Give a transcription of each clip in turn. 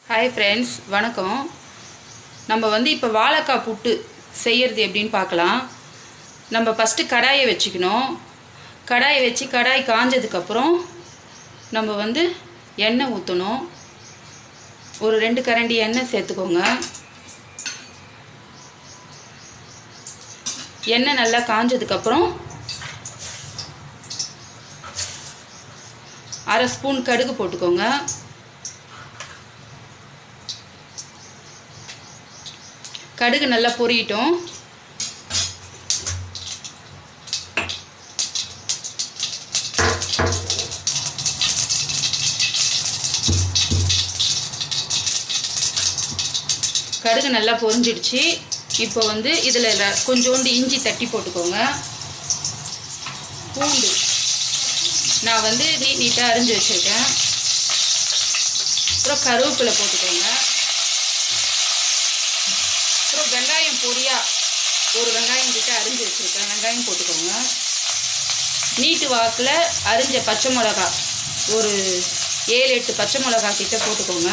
Hi friends, வணக்கம். நம்ம இப்போ வாழைக்காய் புட்டு செய்கிறது எப்படின்னு பார்க்கலாம். நம்ம ஃபஸ்ட்டு கடாயை வச்சுக்கணும். கடாயை வச்சு கடாய் காஞ்சதுக்கப்புறம் நம்ம எண்ணெய் ஊற்றணும். ஒரு 2 கரண்டி எண்ணெய் சேர்த்துக்கோங்க. எண்ணெய் நல்லா காஞ்சதுக்கப்புறம் 1/2 ஸ்பூன் கடுகு போட்டுக்கோங்க. கடுகு நல்லா பொரியட்டும். கடுகு நல்லா பொரிஞ்சிடுச்சு. இப்போ இதில் கொஞ்சோண்டு இஞ்சி தட்டி போட்டுக்கோங்க. பூண்டு நான் நீட்டாக அரிஞ்சு வச்சுருக்கேன். அப்புறம் கருவேப்பிலை போட்டுக்கோங்க. அப்புறம் வெங்காயம் பொடியாக ஒரு வெங்காயம் கிட்ட அரிஞ்சு வச்சுருக்கேன். வெங்காயம் போட்டுக்கோங்க. நீட்டு வாக்கில் அரிஞ்ச பச்சை மிளகா ஒரு 7-8 பச்சை மிளகா கிட்ட போட்டுக்கோங்க.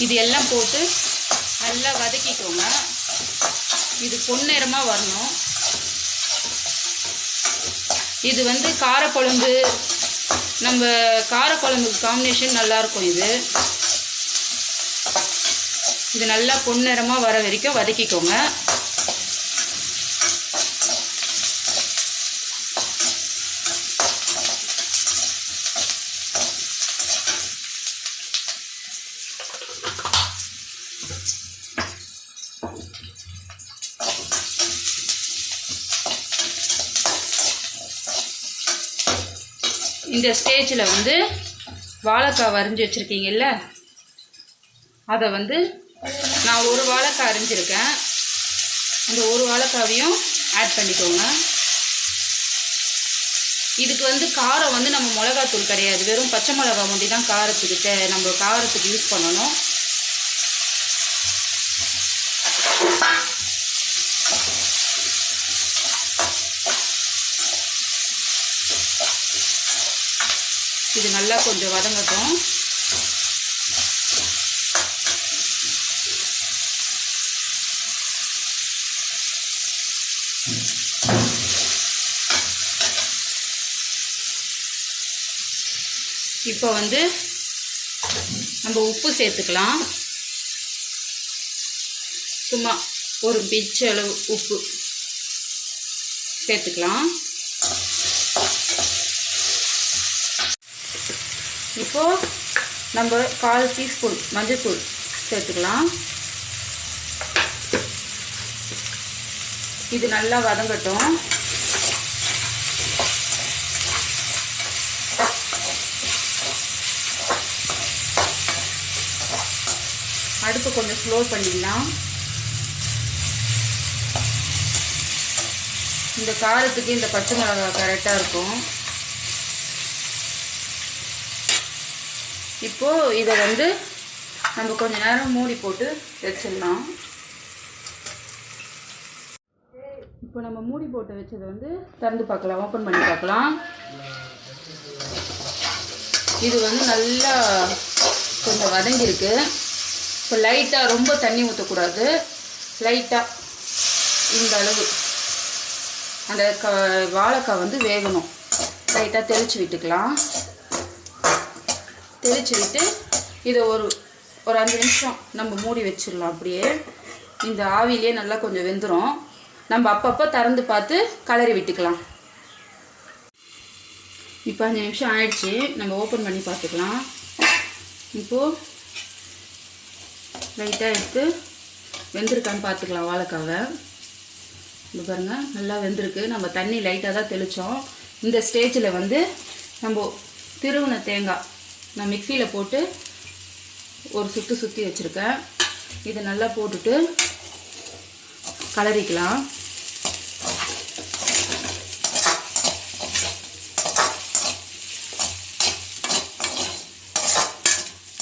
இது எல்லாம் போட்டு நல்லா வதக்கிக்கோங்க. இது பொன்னிறமாக வரணும். இது காரக்குழம்பு, நம்ம காரக்குழம்புக்கு காம்பினேஷன் நல்லாயிருக்கும். இது நல்லா பொன்னிறமாக வர வரைக்கும் வதக்கிக்கோங்க. இந்த ஸ்டேஜில் வாழைக்காய் அரிஞ்சு வச்சுருக்கீங்கல்ல, அதை நான் ஒரு வாழைக்காய் அரிஞ்சிருக்கேன். அந்த ஒரு வாழைக்காவையும் ஆட் பண்ணிக்கோங்க. இதுக்கு காரம் நம்ம மிளகாத்தூள் கிடையாது, வெறும் பச்சை மிளகா மட்டும் தான் நம்ம காரத்துக்கு யூஸ் பண்ணணும். இது நல்லா கொஞ்சம் வதங்கட்டும். இப்போ நம்ம உப்பு சேர்த்துக்கலாம். சும்மா ஒரு பிஞ்ச் அளவு உப்பு சேர்த்துக்கலாம். இப்போது நம்ம 1/4 டீஸ்பூன் மஞ்சள்தூள் சேர்த்துக்கலாம். இது நல்லா வதங்கட்டும். அடுப்பு கொஞ்சம் ஸ்லோ பண்ணிடலாம். இந்த காரத்துக்கு இந்த பச்சை மிளகாய் கரெக்டாக இருக்கும். இப்போது இதை நம்ம கொஞ்ச நேரம் மூடி போட்டு வச்சிடலாம். இப்போ நம்ம மூடி போட்டு வச்சதை திறந்து பார்க்கலாம், ஓப்பன் பண்ணி பார்க்கலாம். இது நல்லா கொஞ்சம் வதங்கியிருக்கு. இப்போ லைட்டாக ரொம்ப தண்ணி ஊற்றக்கூடாது, லைட்டாக இந்த அளவு அந்த வாழைக்காய் வேகணும். லைட்டாக தெளித்து விட்டுக்கலாம். தெளித்து விட்டு இதை ஒரு 5 நிமிஷம் நம்ம மூடி வச்சிடலாம். அப்படியே இந்த ஆவிலே நல்லா கொஞ்சம் வெந்துடும். நம்ம அப்பப்போ திறந்து பார்த்து கலரி விட்டுக்கலாம். இப்போ 5 நிமிஷம் ஆயிடுச்சு. நம்ம ஓப்பன் பண்ணி பார்த்துக்கலாம். இப்போது லைட்டாக எடுத்து வெந்திருக்கான்னு பார்த்துக்கலாம் வாழைக்காவை. இது பாருங்கள், நல்லா வெந்திருக்கு. நம்ம தண்ணி லைட்டாக தான் தெளித்தோம். இந்த ஸ்டேஜில் நம்ம திருவின தேங்காய் நான் மிக்சியில் போட்டு ஒரு சுற்றி வச்சுருக்கேன். இதை நல்லா போட்டுட்டு கலரிக்கலாம்.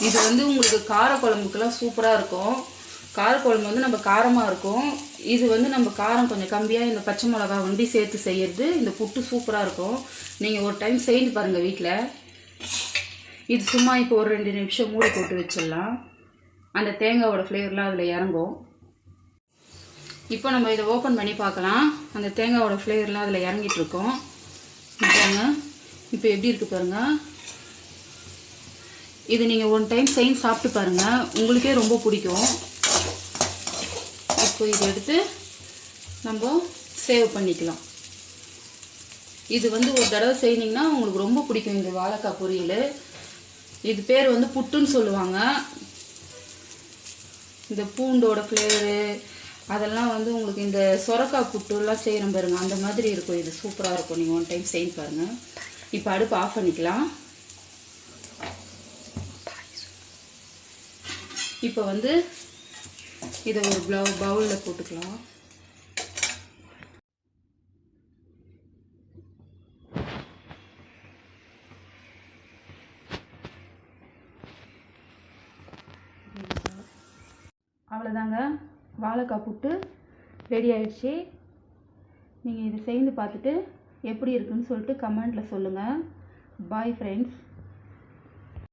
இது உங்களுக்கு காரக்குழம்புக்கெல்லாம் சூப்பராக இருக்கும். காரக்குழம்பு நம்ம காரமாக இருக்கும். இது நம்ம காரம் கொஞ்சம் கம்மியாக இந்த பச்சை மிளகா சேர்த்து செய்கிறது இந்த புட்டு சூப்பராக இருக்கும். நீங்கள் ஒரு டைம் செய்து பாருங்கள் வீட்டில். இது சும்மா இப்போ ஒரு 2 நிமிஷம் மூடி போட்டு வச்சிடலாம். அந்த தேங்காவோட ஃப்ளேவர்லாம் அதில் இறங்கும். இப்போ நம்ம இதை ஓப்பன் பண்ணி பார்க்கலாம். அந்த தேங்காவோட ஃப்ளேவர்லாம் அதில் இறங்கிட்டுருக்கோம். பாருங்க இப்போ எப்படி இருக்குது பாருங்கள். இது நீங்கள் ஒன் டைம் செஞ்சு சாப்பிட்டு பாருங்கள், உங்களுக்கே ரொம்ப பிடிக்கும். இப்போ இதை எடுத்து நம்ம சேவ் பண்ணிக்கலாம். இது வந்து ஒரு தடவை செய்தீங்கன்னா உங்களுக்கு ரொம்ப பிடிக்கும் இந்த வாழைக்காய் பொரியல். இது பேர் வந்து புட்டுன்னு சொல்லுவாங்க. இந்த பூண்டோட ஃப்ளேவரு அதெல்லாம் வந்து உங்களுக்கு இந்த சொரக்காய் புட்டுலாம் செய்கிறோம் பாருங்கள், அந்த மாதிரி இருக்கும். இது சூப்பராக இருக்கும். நீங்கள் ஒன் டைம் செய்து பாருங்கள். இப்போ அடுப்பு ஆஃப் பண்ணிக்கலாம். இப்போ வந்து இதை ஒரு பவுலில் போட்டுக்கலாம். அவ்வளோதாங்க, வாழைக்காய் புட்டு ரெடி ஆயிடுச்சு. நீங்கள் இதை செய்து பார்த்துட்டு எப்படி இருக்குன்னு சொல்லிட்டு கமெண்ட்டில் சொல்லுங்கள். Bye friends.